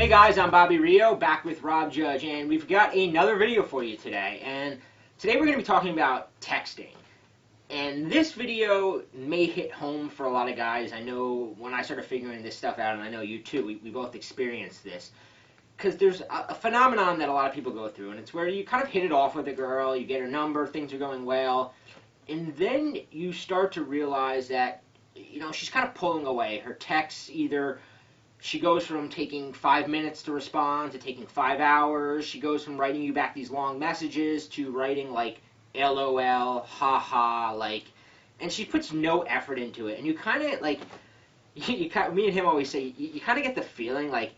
Hey guys, I'm Bobby Rio, back with Rob Judge, and we've got another video for you today. And today we're going to be talking about texting. And this video may hit home for a lot of guys. I know when I started figuring this stuff out, and I know you too, we both experienced this. Because there's a phenomenon that a lot of people go through, and it's where you kind of hit it off with a girl, you get her number, things are going well, and then you start to realize that, she's kind of pulling away. Her texts either... She goes from taking 5 minutes to respond to taking 5 hours. She goes from writing you back these long messages to writing like LOL, haha, and she puts no effort into it. And you kind of me and him always say, you kind of get the feeling like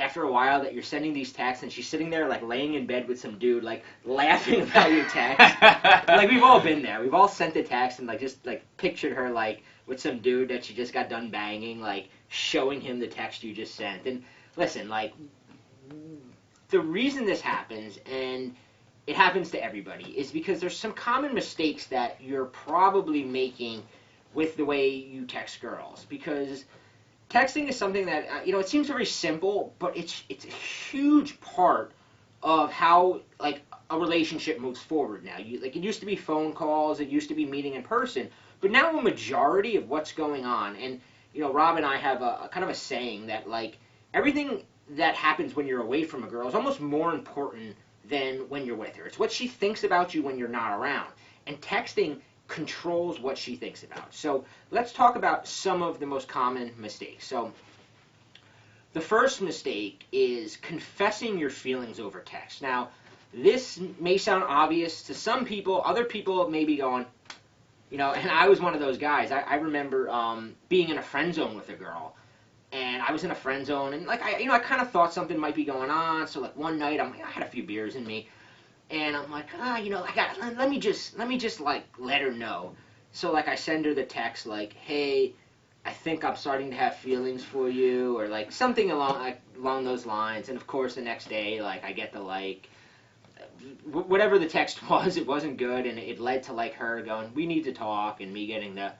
after a while that you're sending these texts and she's sitting there like laying in bed with some dude like laughing about your text. Like we've all been there. We've all sent a text and just pictured her like with some dude that she just got done banging, showing him the text you just sent. And listen, the reason this happens, and it happens to everybody, is because there's some common mistakes that you're probably making with the way you text girls. Because texting is something that, it seems very simple, but it's a huge part of how, a relationship moves forward now. It used to be phone calls, it used to be meeting in person, but now a majority of what's going on, and, Rob and I have a kind of a saying that, everything that happens when you're away from a girl is almost more important than when you're with her. It's what she thinks about you when you're not around. And texting controls what she thinks about. So let's talk about some of the most common mistakes. So the first mistake is confessing your feelings over text. Now, this may sound obvious to some people. Other people may be going, and I was one of those guys. I remember being in a friend zone with a girl, and I was in a friend zone, and I kind of thought something might be going on. So one night, I had a few beers in me, and I'm like, let me just let her know. So I send her the text hey, I think I'm starting to have feelings for you, or something along those lines. And of course, the next day, I get the whatever the text was, it wasn't good, and it led to her going, we need to talk, and me getting the,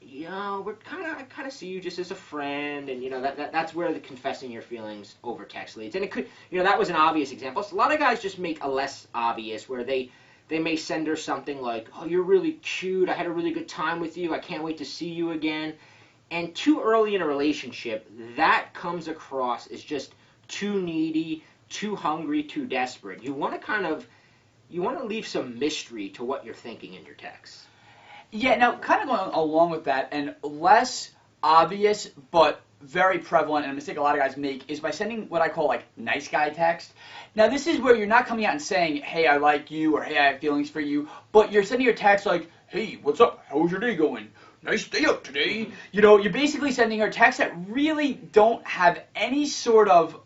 I kind of see you just as a friend, and that's where the confessing your feelings over text leads. And it could, that was an obvious example. So a lot of guys just make a less obvious, where they may send her something like, oh, you're really cute, I had a really good time with you, I can't wait to see you again. And too early in a relationship, that comes across as just too needy, too hungry, too desperate. You want to leave some mystery to what you're thinking in your text. Yeah, now kind of going along with that, and less obvious but very prevalent, and a mistake a lot of guys make, is by sending what I call nice guy text. Now this is where you're not coming out and saying, hey, I like you, or hey, I have feelings for you, but you're sending your text hey, what's up, how's your day going? Nice day out today. You're basically sending her texts that really don't have any sort of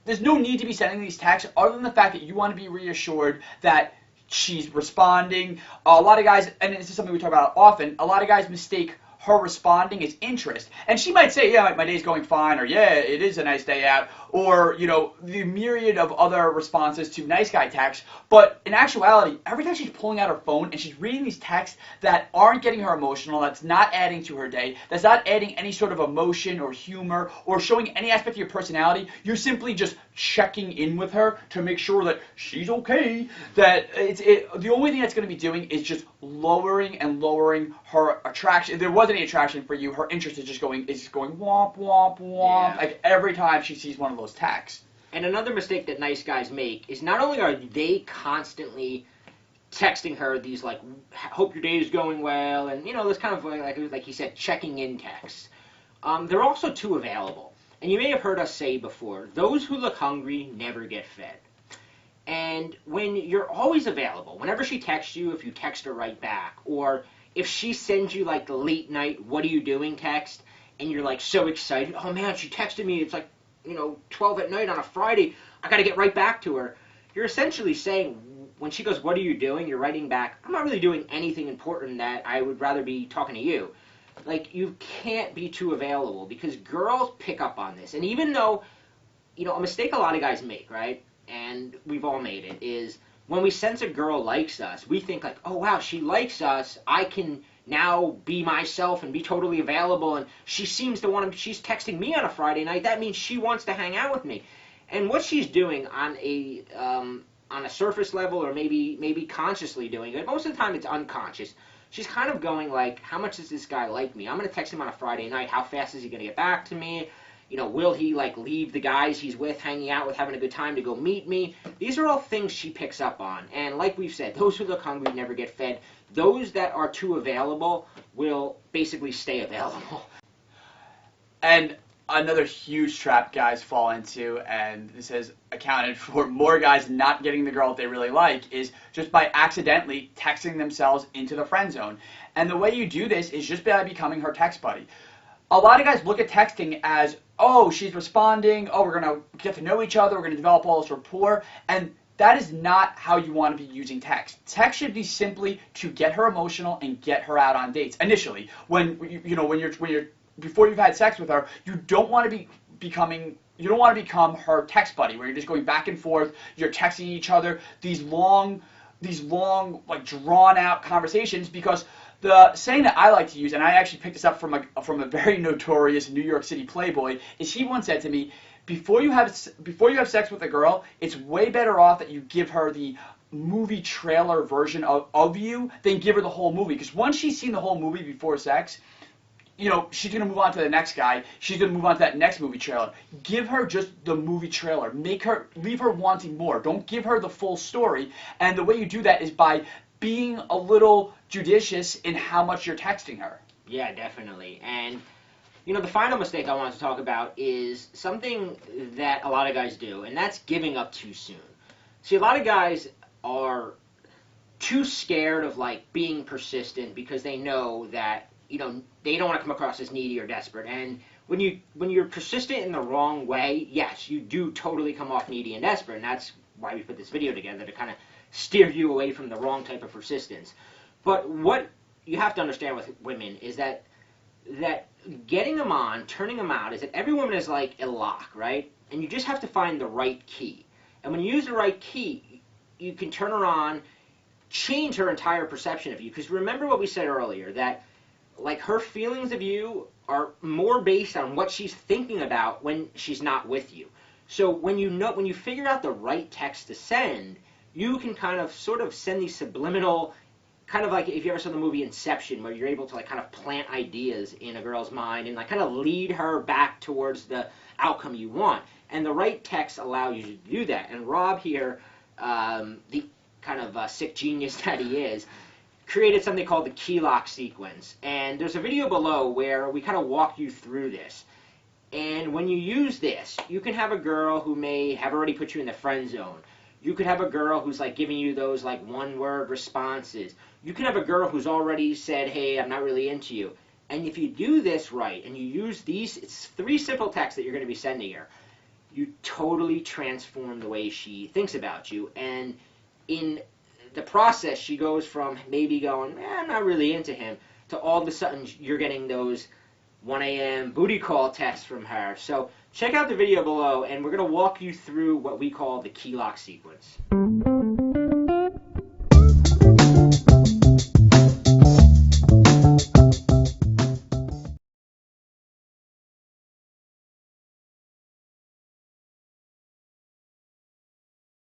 there's no need to be sending these texts other than the fact that you want to be reassured that she's responding. A lot of guys, and this is something we talk about often, a lot of guys mistake her responding as interest. And she might say, yeah, my day's going fine, or yeah, it is a nice day out, or, the myriad of other responses to nice guy texts. But in actuality, every time she's pulling out her phone and she's reading these texts that aren't getting her emotional, that's not adding to her day, that's not adding any sort of emotion or humor or showing any aspect of your personality, you're simply just checking in with her to make sure that she's okay, that the only thing that's going to be doing is just lowering her attraction. If there wasn't any attraction for you, her interest is just going womp, womp, womp, yeah. Every time she sees one of those texts. And another mistake that nice guys make is not only are they constantly texting her these hope your day is going well, and this kind of like he said, checking in texts. They're also too available. And you may have heard us say before, those who look hungry never get fed. And when you're always available, whenever she texts you, if you text her right back, or if she sends you the late night, what are you doing text, and you're so excited, oh man, she texted me, it's 12 at night on a Friday, I gotta get right back to her. You're essentially saying, when she goes, what are you doing? You're writing back, I'm not really doing anything important, that I would rather be talking to you. You can't be too available, because girls pick up on this. And even though, a mistake a lot of guys make, right, and we've all made it, is when we sense a girl likes us, we think oh wow, she likes us, I can now be myself and be totally available, and she seems to want to, she's texting me on a Friday night, that means she wants to hang out with me. And what she's doing on a surface level, or maybe consciously doing it, most of the time it's unconscious. She's kind of going like, how much does this guy like me? I'm going to text him on a Friday night. How fast is he going to get back to me? You know, will he like leave the guys he's with, hanging out with, having a good time to go meet me? These are all things she picks up on. And like we've said, those who look hungry never get fed. Those that are too available will basically stay available. And another huge trap guys fall into, and this has accounted for more guys not getting the girl that they really like, is just by accidentally texting themselves into the friend zone. And the way you do this is just by becoming her text buddy. A lot of guys look at texting as, oh, she's responding, oh, we're going to get to know each other, we're going to develop all this rapport, and that is not how you want to be using text. Text should be simply to get her emotional and get her out on dates. Initially, when you're before you've had sex with her, you don't want to become her text buddy, where you're just going back and forth, you're texting each other these long, like drawn out conversations, because the saying that I like to use, and I actually picked this up from a very notorious New York City playboy, is he once said to me, before you have sex with a girl, it's way better off that you give her the movie trailer version of you than give her the whole movie. Because once she's seen the whole movie before sex, you know, she's going to move on to the next guy. She's going to move on to that next movie trailer. Give her just the movie trailer. Leave her wanting more. Don't give her the full story. And the way you do that is by being a little judicious in how much you're texting her. Yeah, definitely. And you know, the final mistake I want to talk about is something that a lot of guys do, and that's giving up too soon. See, a lot of guys are too scared of like being persistent because they know that, you know, they don't want to come across as needy or desperate. And when you're persistent in the wrong way, yes, you do totally come off needy and desperate, and that's why we put this video together, to kind of steer you away from the wrong type of persistence. But what you have to understand with women is that getting them on, turning them out, is that every woman is like a lock, right? And you just have to find the right key. And when you use the right key, you can turn her on, change her entire perception of you. Because remember what we said earlier, that like her feelings of you are more based on what she's thinking about when she's not with you. So when you figure out the right text to send, you can kind of sort of send these subliminal, kind of like if you ever saw the movie Inception, where you're able to like kind of plant ideas in a girl's mind and like kind of lead her back towards the outcome you want. And the right text allow you to do that. And Rob here, the kind of sick genius that he is, created something called the key lock sequence. And there's a video below where we kind of walk you through this. And when you use this, you can have a girl who may have already put you in the friend zone. You could have a girl who's like giving you those like one-word responses. You can have a girl who's already said, hey, I'm not really into you. And if you do this right and you use these, it's 3 simple texts that you're going to be sending her, you totally transform the way she thinks about you. And in the process, she goes from maybe going, I'm not really into him, to all of a sudden you're getting those 1 a.m. booty call texts from her. So check out the video below, and we're going to walk you through what we call the key lock sequence.